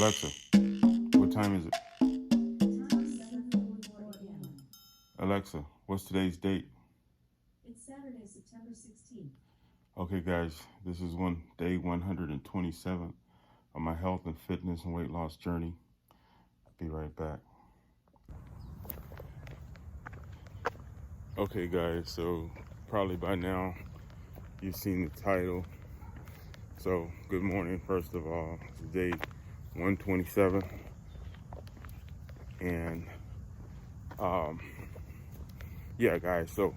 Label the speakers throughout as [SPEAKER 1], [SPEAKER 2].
[SPEAKER 1] Alexa, what time is it? Alexa, what's today's date?
[SPEAKER 2] It's Saturday, September 16th.
[SPEAKER 1] Okay, guys, this is day 127 of my health and fitness and weight loss journey. Be right back. Okay, guys, so probably by now you've seen the title. So, good morning, first of all. It's day 127. And, yeah, guys, so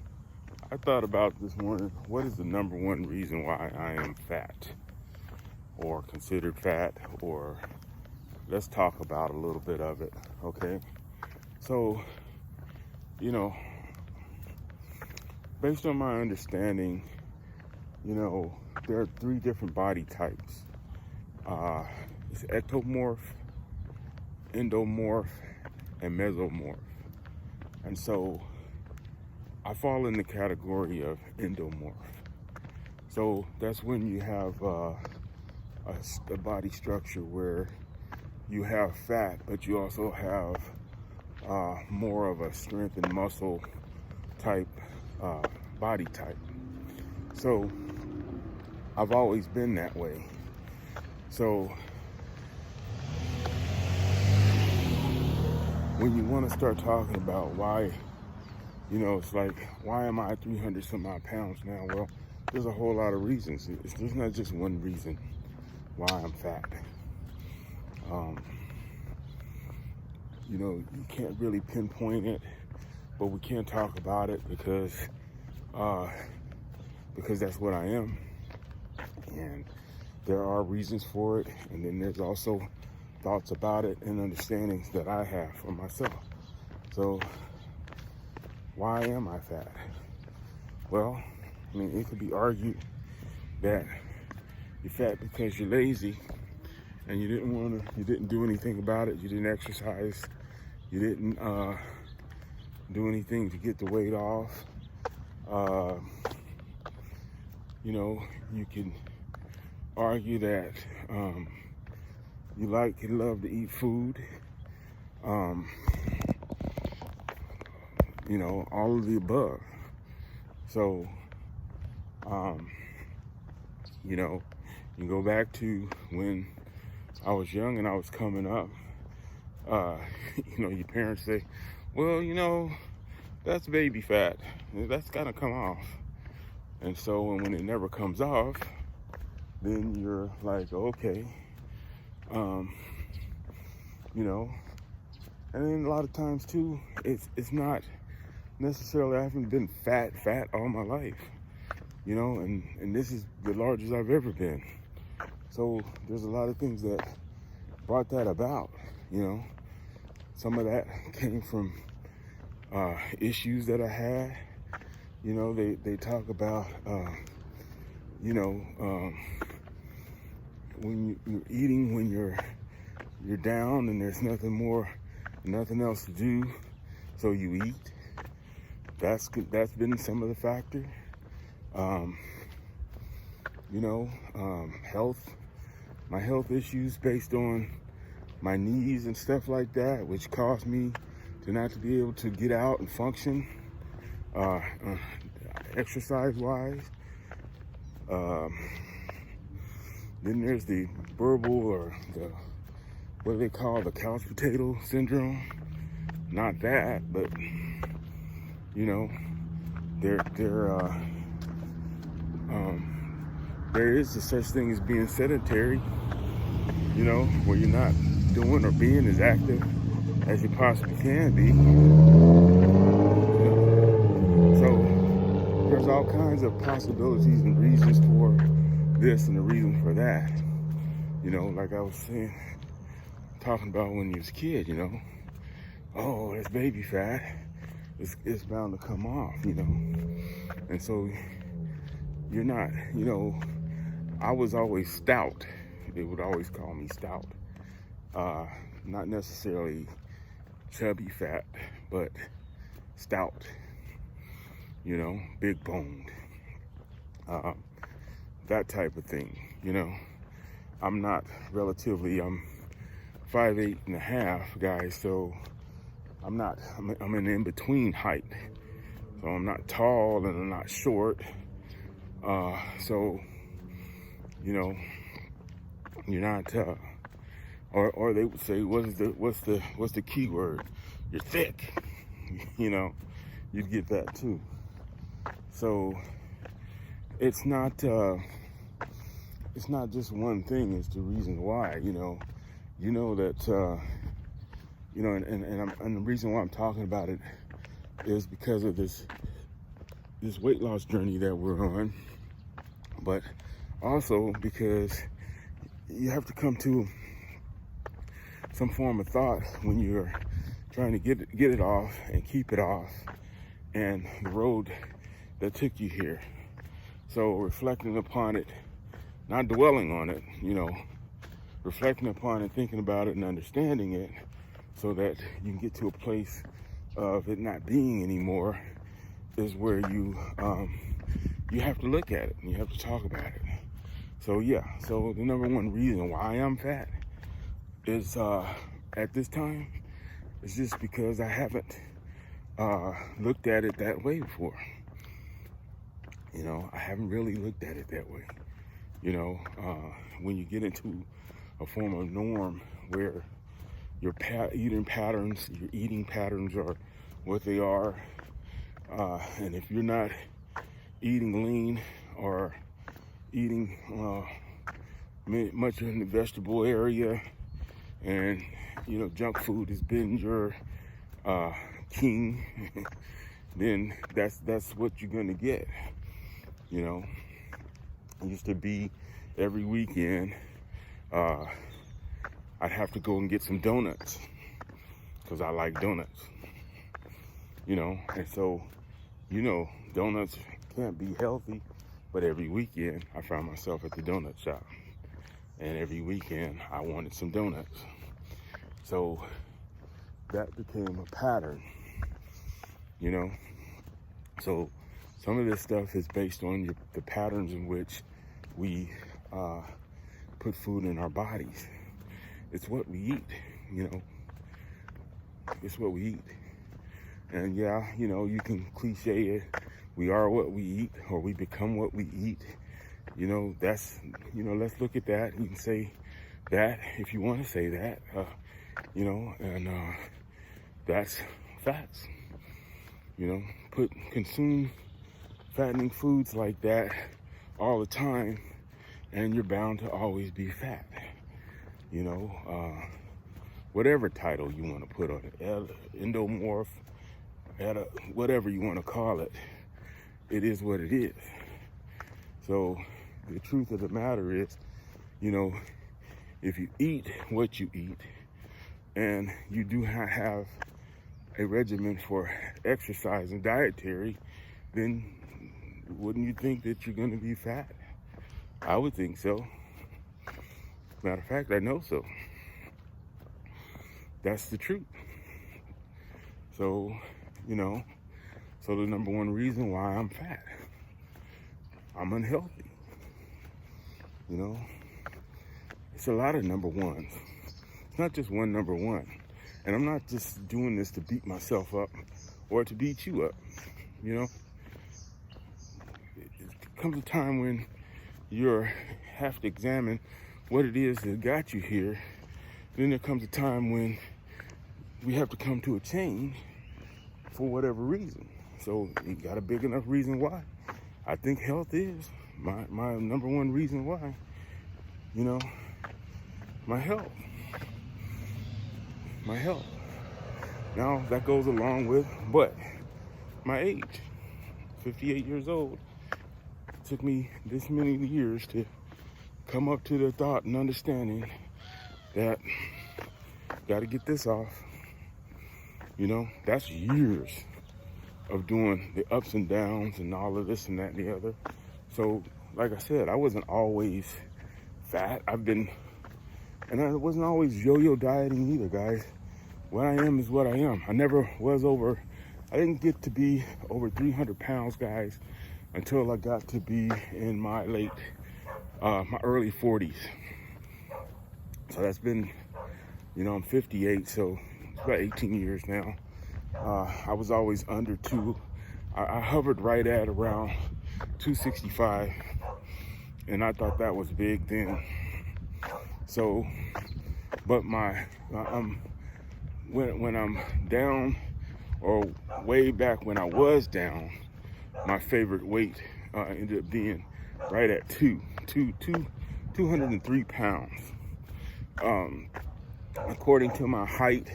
[SPEAKER 1] I thought about this morning, what is the number one reason why I am fat or considered fat, or let's talk about a little bit of it, okay? So, based on my understanding, there are three different body types. It's ectomorph, endomorph, and mesomorph. And so I fall in the category of endomorph. So that's when you have a body structure where you have fat, but you also have more of a strength and muscle type body type. So I've always been that way. So when you want to start talking about why, it's like, why am I 300 some odd pounds now? Well, there's a whole lot of reasons. There's not just one reason why I'm fat. You can't really pinpoint it, but we can talk about it because that's what I am. And there are reasons for it, and then there's also thoughts about it and understandings that I have for myself. So why am I fat? Well, it could be argued that you're fat because you're lazy and you didn't do anything about it. You didn't exercise. You didn't do anything to get the weight off. You can argue that you love to eat food. All of the above. So, you go back to when I was young and I was coming up. Your parents say, well, that's baby fat. That's gotta come off. And so when it never comes off, then you're like, okay, and then a lot of times too, it's not necessarily, I haven't been fat all my life, and this is the largest I've ever been. So there's a lot of things that brought that about, Some of that came from issues that I had. They talk about, when you're eating, when you're down and there's nothing else to do, so you eat. That's been some of the factor. Health, my health issues based on my knees and stuff like that, which caused me to not to be able to get out and function, exercise-wise. Then there's the verbal, or what do they call, the couch potato syndrome? Not that, but there is a such thing as being sedentary, where you're not doing or being as active as you possibly can be. So there's all kinds of possibilities and reasons for this and the reason for that. Like I was saying, talking about when you was a kid, oh, that's baby fat. It's bound to come off, And so you're not, I was always stout. They would always call me stout. Not necessarily chubby fat, but stout, big boned, that type of thing, I'm 5'8.5", guys. So I'm an in-between height. So I'm not tall and I'm not short. So, you know, you're not, or they would say, what's the key word? You're thick. You know, you'd get that too. So it's not just one thing. It's the reason why, you know that, and the reason why I'm talking about it is because of this weight loss journey that we're on, but also because you have to come to some form of thought when you're trying to get it off and keep it off, and the road that took you here. So reflecting upon it, not dwelling on it, reflecting upon it, thinking about it and understanding it, so that you can get to a place of it not being anymore, is where you have to look at it and you have to talk about it. So yeah, so the number one reason why I'm fat is at this time is just because I haven't looked at it that way before. I haven't really looked at it that way. When you get into a form of norm where your eating patterns are what they are, and if you're not eating lean or eating much in the vegetable area, and junk food has been your king, then that's what you're gonna get. It used to be every weekend I'd have to go and get some donuts because I like donuts, and so donuts can't be healthy, but every weekend I found myself at the donut shop, and every weekend I wanted some donuts. So that became a pattern, so some of this stuff is based on the patterns in which we put food in our bodies. It's what we eat, it's what we eat. And yeah, you can cliche it, we are what we eat, or we become what we eat. That's, let's look at that. You can say that if you want to say that, and that's facts. Consume fattening foods like that all the time, and you're bound to always be fat. Whatever title you want to put on it, endomorph, whatever you want to call it, it is what it is. So the truth of the matter is, if you eat what you eat, and you do have a regimen for exercise and dietary, then wouldn't you think that you're going to be fat? I would think so. Matter of fact, I know so. That's the truth. So, so the number one reason why I'm fat, I'm unhealthy. It's a lot of number ones. It's not just one number one. And I'm not just doing this to beat myself up or to beat you up. It comes a time when you have to examine what it is that got you here. Then there comes a time when we have to come to a change for whatever reason. So you got a big enough reason why. I think health is my number one reason why. My health. Now that goes along with what? My age. 58 years old. It took me this many years to come up to the thought and understanding that got to get this off. That's years of doing the ups and downs and all of this and that and the other. So, like I said, I wasn't always fat. And I wasn't always yo-yo dieting either, guys. What I am is what I am. I never was I didn't get to be over 300 pounds, guys, until I got to be in my my early 40s. So that's been You know, I'm 58, so it's about 18 years now. I was always under two. I hovered right at around 265, and I thought that was big then. So, but when I'm down, or way back when I was down, my favorite weight ended up being right at 203 pounds. According to my height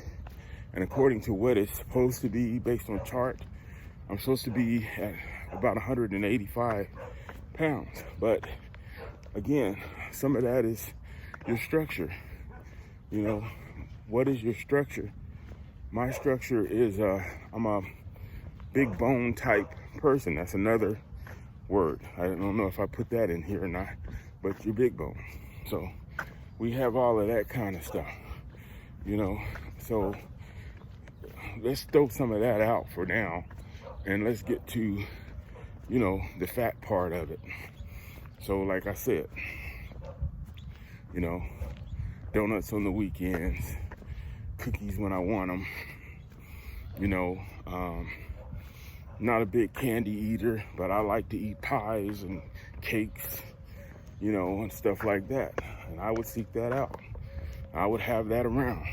[SPEAKER 1] and according to what it's supposed to be based on chart, I'm supposed to be at about 185 pounds. But again, some of that is your structure. You know, what is your structure? My structure is, I'm a big bone type person. That's another word. I don't know if I put that in here or not, but you're big bone. So we have all of that kind of stuff, you know. So let's throw some of that out for now, and let's get to, you know, the fat part of it. So like I said, you know, donuts on the weekends, cookies when I want them, you know. Not a big candy eater, but I like to eat pies and cakes, you know, and stuff like that. And I would seek that out. I would have that around.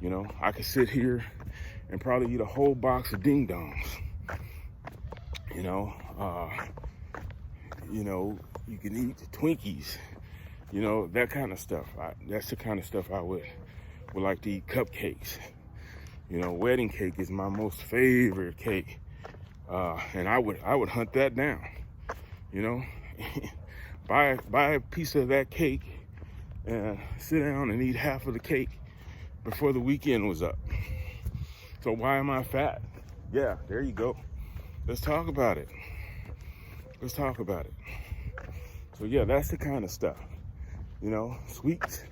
[SPEAKER 1] You know, I could sit here and probably eat a whole box of ding dongs. You know, you can eat Twinkies, you know, that kind of stuff. That's the kind of stuff I would like to eat. Cupcakes. You know, wedding cake is my most favorite cake. And I would hunt that down, you know. buy a piece of that cake and sit down and eat half of the cake before the weekend was up. So why am I fat? Yeah, there you go. Let's talk about it. Let's talk about it. So yeah, that's the kind of stuff, you know. Sweets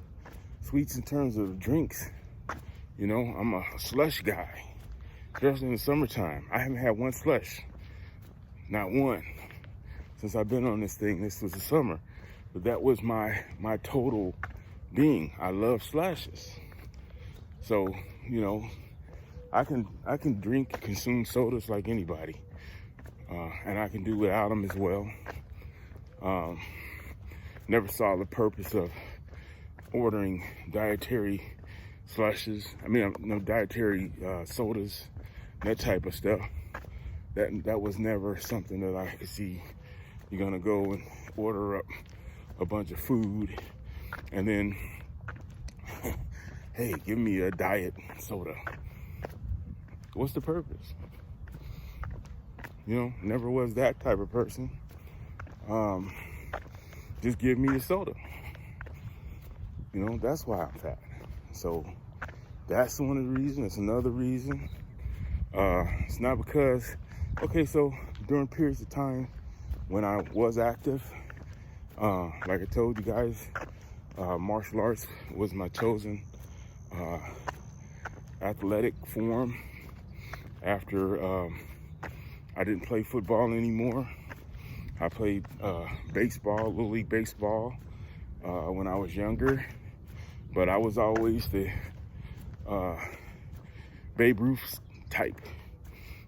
[SPEAKER 1] in terms of drinks, you know. I'm a slush guy. Just in the summertime, I haven't had one slush, not one, since I've been on this thing. This was the summer, but that was my total being. I love slushes. So, you know, I can consume sodas like anybody, and I can do without them as well. Never saw the purpose of ordering dietary slushes. I mean, no dietary sodas. That type of stuff, that was never something that I could see. You're gonna go and order up a bunch of food and then, hey, give me a diet soda. What's the purpose? You know, never was that type of person. Just give me a soda. You know, that's why I'm fat. So that's one of the reasons. It's another reason. It's not because, okay, so during periods of time when I was active, like I told you guys, martial arts was my chosen athletic form. After I didn't play football anymore, I played baseball, Little League baseball, when I was younger, but I was always the Babe Ruth type.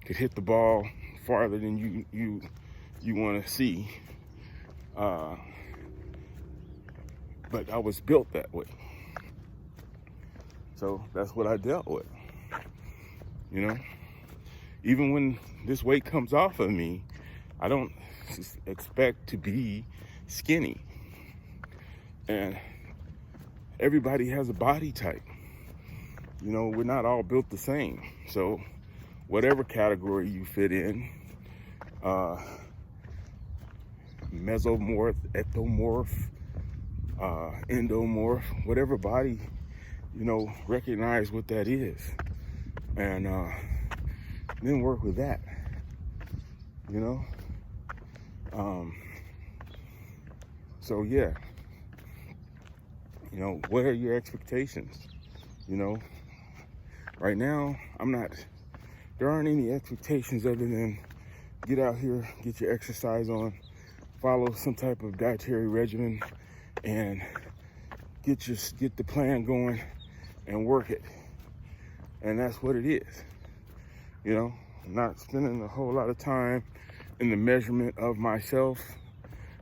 [SPEAKER 1] Could hit the ball farther than you want to see, but I was built that way. So that's what I dealt with. You know, even when this weight comes off of me, I don't expect to be skinny. And everybody has a body type. You know, we're not all built the same. So whatever category you fit in, mesomorph, ectomorph, endomorph, whatever body, you know, recognize what that is, and then work with that, you know. So yeah, you know, what are your expectations? You know, right now, there aren't any expectations other than get out here, get your exercise on, follow some type of dietary regimen, and get the plan going and work it. And that's what it is. You know, not spending a whole lot of time in the measurement of myself.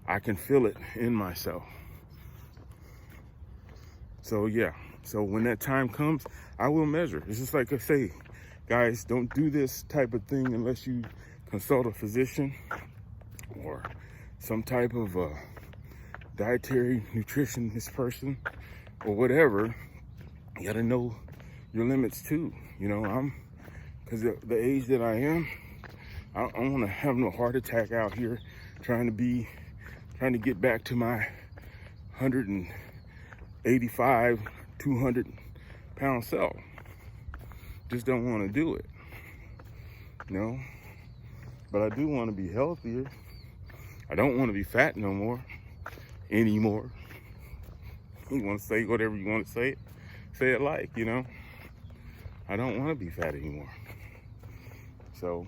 [SPEAKER 1] I can feel it in myself. So yeah, so when that time comes, I will measure. It's just like I say, guys, don't do this type of thing unless you consult a physician or some type of dietary nutritionist person or whatever. You gotta know your limits too. You know, because the age that I am, I don't want to have no heart attack out here trying to get back to my 185, 200 pound self. Just don't want to do it, you know. But I do want to be healthier. I don't want to be fat no more, anymore. You want to say whatever you want to say it like, you know. I don't want to be fat anymore. So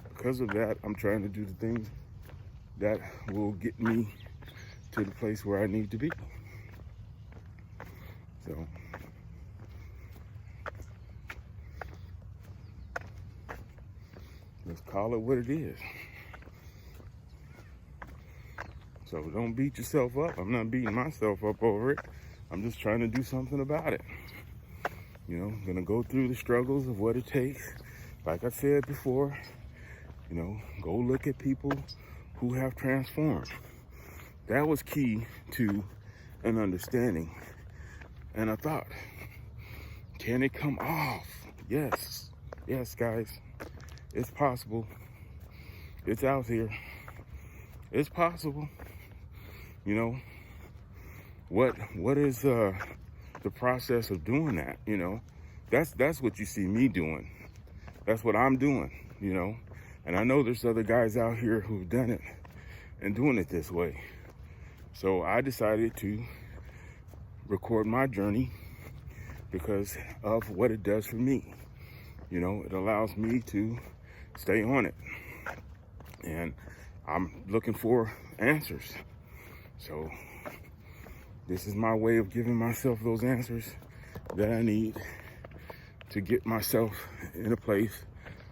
[SPEAKER 1] because of that, I'm trying to do the things that will get me to the place where I need to be. So let's call it what it is. So don't beat yourself up. I'm not beating myself up over it. I'm just trying to do something about it. You know, I'm gonna go through the struggles of what it takes. Like I said before, you know, go look at people who have transformed. That was key to an understanding. And I thought, can it come off? Yes. Yes, guys. It's possible. It's out here. It's possible. You know, what is the process of doing that? You know, that's what you see me doing. That's what I'm doing, you know. And I know there's other guys out here who've done it and doing it this way. So I decided to record my journey because of what it does for me. You know, it allows me to stay on it. And I'm looking for answers. So this is my way of giving myself those answers that I need to get myself in a place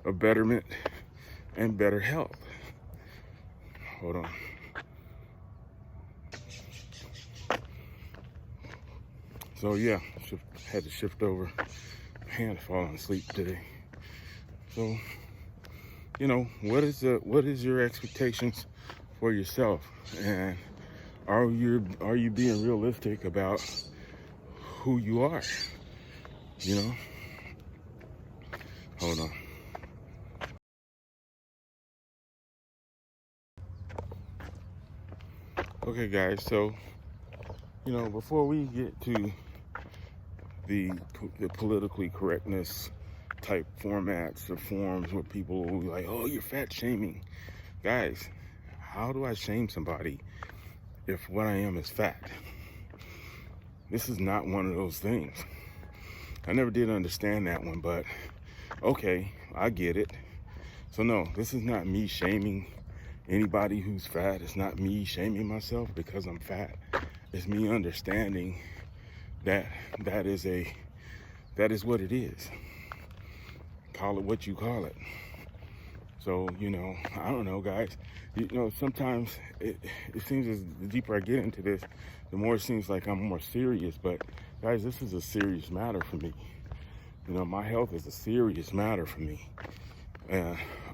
[SPEAKER 1] of betterment and better health. Hold on. So yeah, had to shift over. Man, falling asleep today. So, you know, what is your expectations for yourself, and are you being realistic about who you are? You know. Hold on. Okay, guys. So, you know, before we get to the politically correctness type formats or forms where people will be like, oh, you're fat shaming. Guys, how do I shame somebody if what I am is fat? This is not one of those things. I never did understand that one, but okay, I get it. So no, this is not me shaming anybody who's fat. It's not me shaming myself because I'm fat. It's me understanding that is what it is. Call it what you call it. So, you know, I don't know, guys. You know, sometimes it seems as the deeper I get into this, the more it seems like I'm more serious. But guys, this is a serious matter for me. You know, my health is a serious matter for me.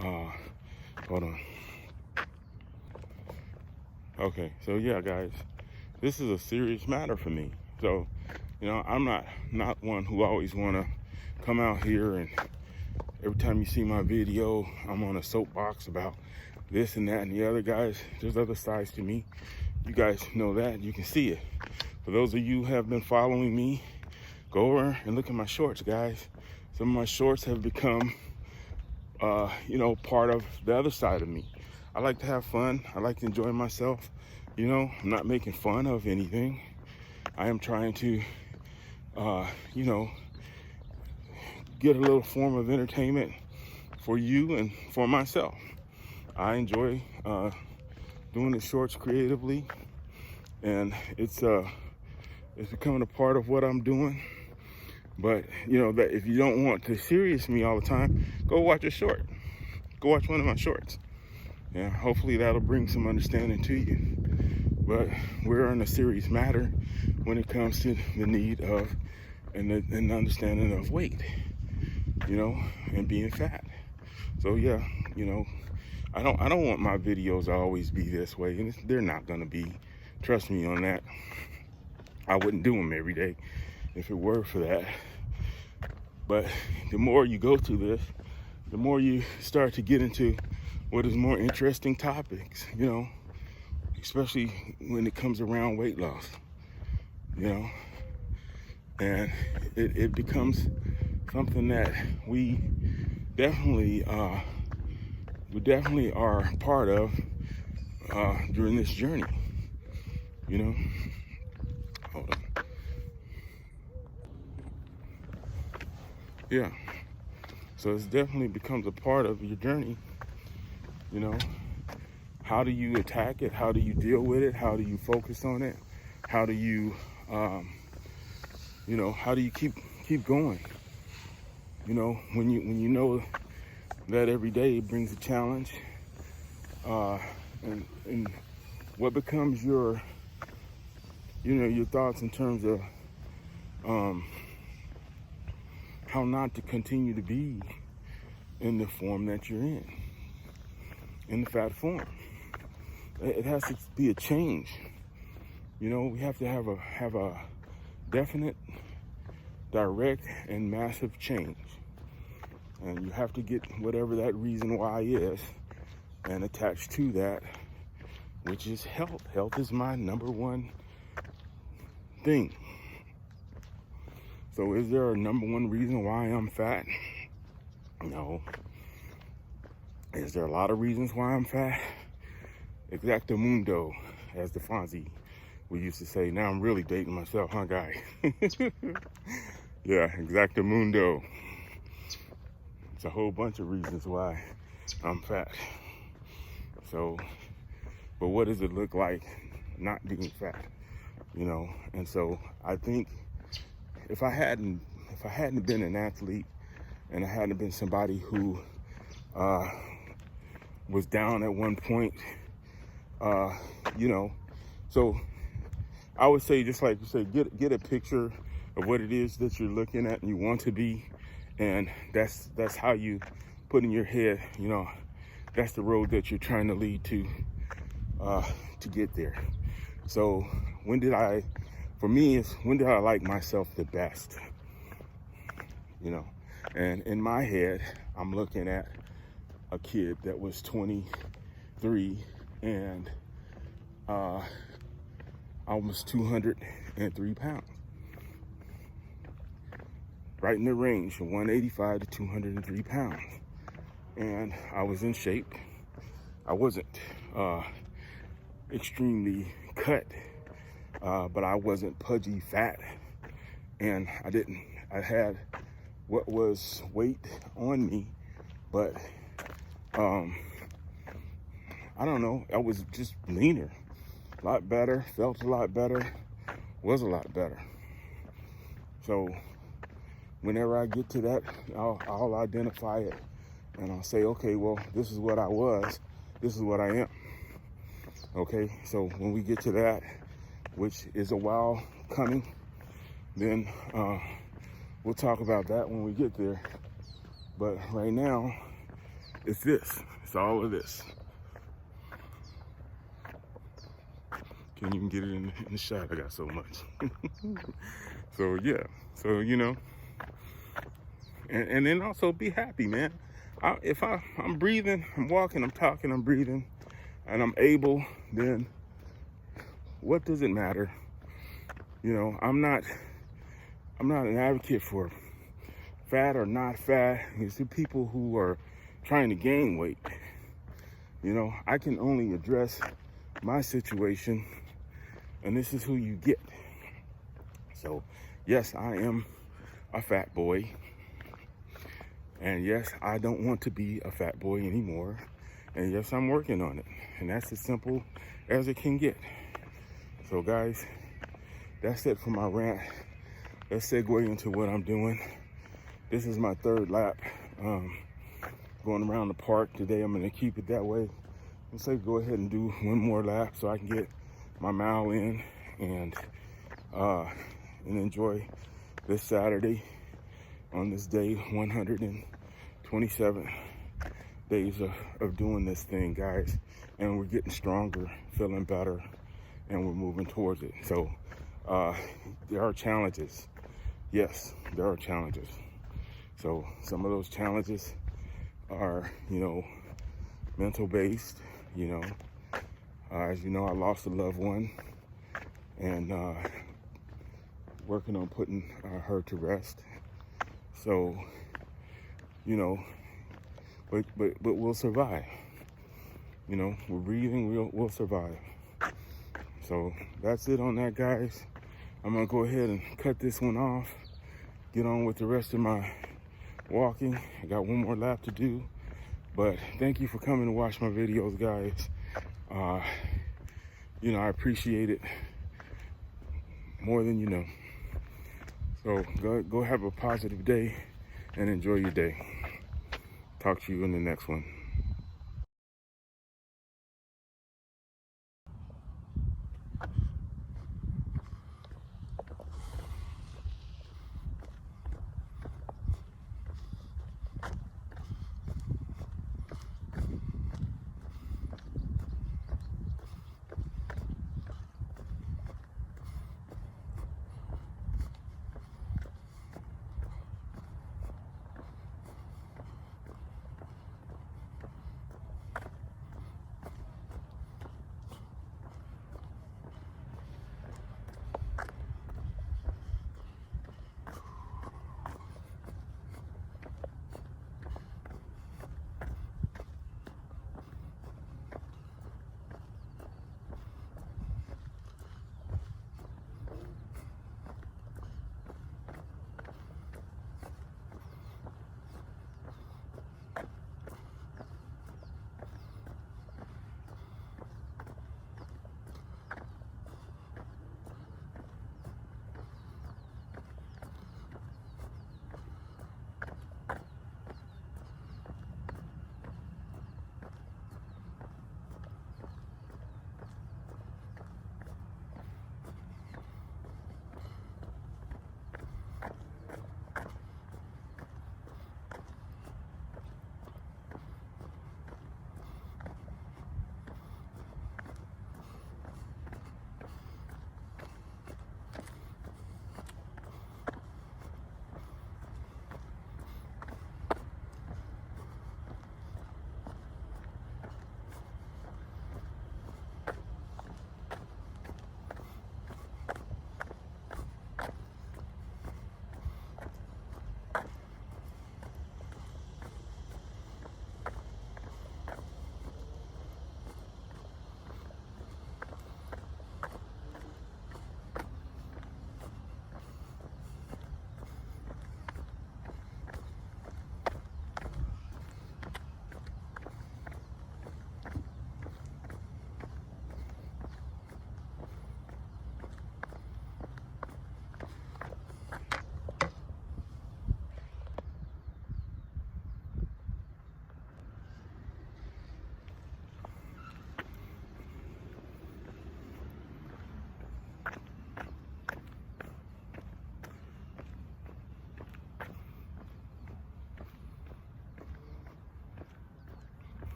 [SPEAKER 1] Hold on. Okay, so yeah, guys, this is a serious matter for me. So, you know, I'm not one who always want to come out here and every time you see my video, I'm on a soapbox about this and that and the other. Guys, there's other sides to me. You guys know that. You can see it. For those of you who have been following me, go over and look at my shorts, guys. Some of my shorts have become, you know, part of the other side of me. I like to have fun. I like to enjoy myself. You know, I'm not making fun of anything. I am trying to, you know, get a little form of entertainment for you and for myself. I enjoy doing the shorts creatively, and it's becoming a part of what I'm doing. But, you know, that if you don't want to serious me all the time, go watch a short. Go watch one of my shorts. Yeah, hopefully that'll bring some understanding to you. But we're on a serious matter when it comes to the need of and the understanding of weight, you know, and being fat. So yeah, you know, I don't want my videos to always be this way, and they're not gonna be. Trust me on that. I wouldn't do them every day if it were for that. But the more you go through this, the more you start to get into what is more interesting topics, you know, especially when it comes around weight loss, you know, and it becomes something that we definitely are part of during this journey, you know. Hold on. Yeah. So it definitely becomes a part of your journey, you know. How do you attack it? How do you deal with it? How do you focus on it? How do you, you know, how do you keep going? You know, when you know that every day brings a challenge, and what becomes your, you know, your thoughts in terms of how not to continue to be in the form that you're in the fat form. It has to be a change. You know, we have to have a definite, direct, and massive change. And you have to get whatever that reason why is and attach to that, which is health. Health is my number one thing. So is there a number one reason why I'm fat? No. Is there a lot of reasons why I'm fat? Exactamundo, as the Fonzie we used to say. Now I'm really dating myself, huh, guy? Yeah, exactamundo. It's a whole bunch of reasons why I'm fat. So, but what does it look like not being fat? You know, and so I think if I hadn't been an athlete and I hadn't been somebody who was down at one point, you know, so I would say, just like you say, get a picture of what it is that you're looking at and you want to be, and that's how you put in your head, you know, that's the road that you're trying to lead to get there. So when did I like myself the best? You know, and in my head, I'm looking at a kid that was 23 and almost 203 pounds. Right in the range from 185 to 203 pounds. And I was in shape. I wasn't extremely cut, but I wasn't pudgy fat. And I had what was weight on me, but I don't know, I was just leaner, a lot better, felt a lot better, was a lot better. So whenever I get to that, I'll identify it and I'll say, okay, well, this is what I was, this is what I am. Okay, so when we get to that, which is a while coming, then we'll talk about that when we get there. But right now, it's this. It's all of this. Can't even get it in the shot. I got so much. So yeah. So, you know. And then also be happy, man. If I'm breathing, I'm walking, I'm talking, I'm breathing, and I'm able, then what does it matter? You know, I'm not an advocate for fat or not fat. You see people who are trying to gain weight. You know, I can only address my situation, and this is who you get. So, yes, I am a fat boy. And yes, I don't want to be a fat boy anymore. And yes, I'm working on it. And that's as simple as it can get. So guys, that's it for my rant. let's segue into what I'm doing. This is my third lap going around the park today. I'm gonna keep it that way. Let's say go ahead and do one more lap so I can get my mile in and enjoy this Saturday on this day 127 days of doing this thing, guys. And we're getting stronger, feeling better, and we're moving towards it. So there are challenges. Yes, there are challenges. So some of those challenges are, mental based, as you know, I lost a loved one, and working on putting her to rest. So, but we'll survive. We're breathing, we'll survive. So that's it on that, guys. I'm gonna go ahead and cut this one off, get on with the rest of my walking. I got one more lap to do, but thank you for coming to watch my videos, guys. I appreciate it more than you know. So go have a positive day and enjoy your day. Talk to you in the next one.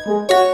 [SPEAKER 3] Thank you.